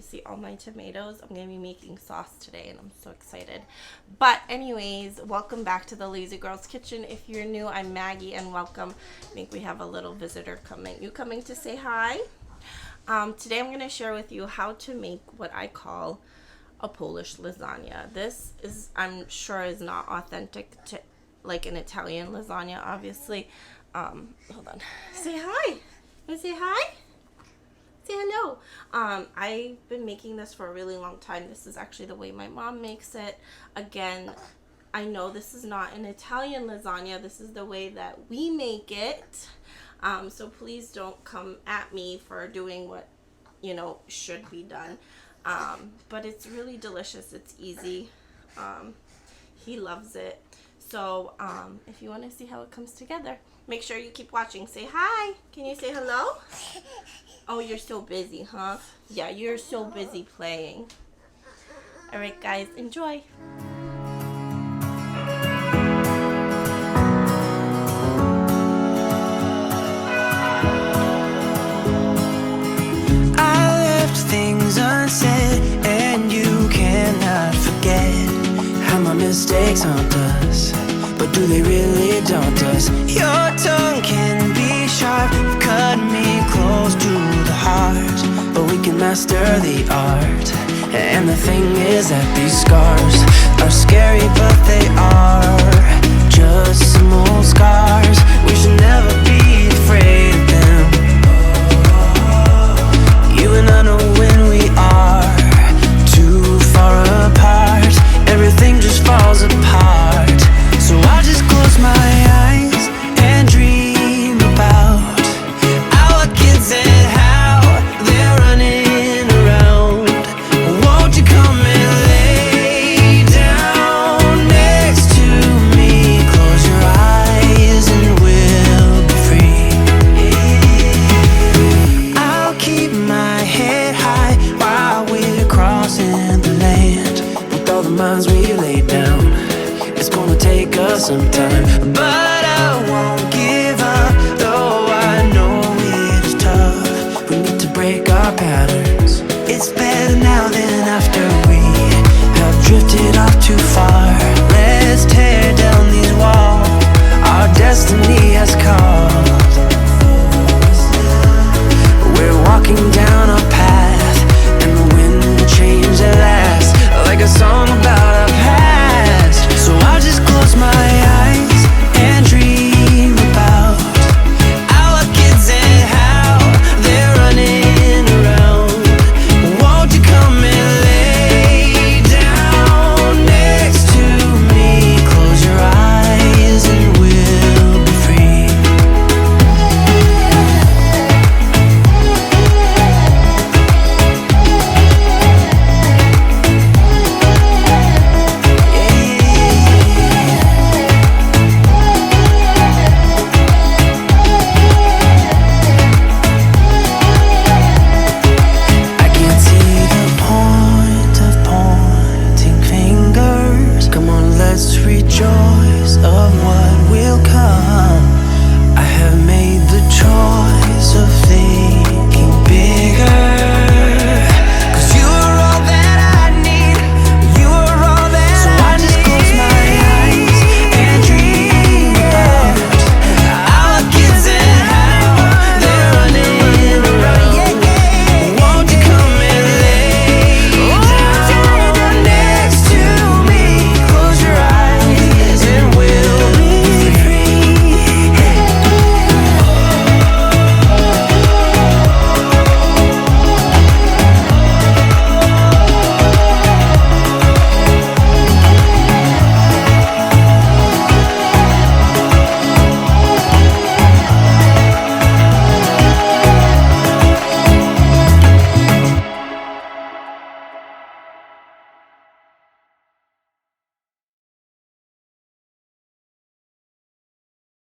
see all my tomatoes. I'm going to be making sauce today and I'm so excited. But anyways, welcome back to the Lazy Girls Kitchen. If you're new, I'm Maggie and welcome. I think we have a little visitor coming. You coming to say hi? Today I'm going to share with you how to make what I call a Polish lasagna. This is, I'm sure, is not authentic to like an Italian lasagna, obviously. Hold on. Say hi. You say hi? Say hello. I've been making this for a really long time. This is actually the way my mom makes it. Again, I know this is not an Italian lasagna. This is the way that we make it. So please don't come at me for doing what, you know, should be done. But it's really delicious. It's easy. He loves it. So if you want to see how it comes together, make sure you keep watching. Say hi. Can you say hello? Oh, you're so busy, huh? Yeah, you're so busy playing. All right, guys, enjoy. Unsaid, and you cannot forget how my mistakes haunt us, but do they really daunt us? Your tongue can be sharp, cut me close to the heart, but we can master the art. And the thing is that these scars are scary, but they are just some old scars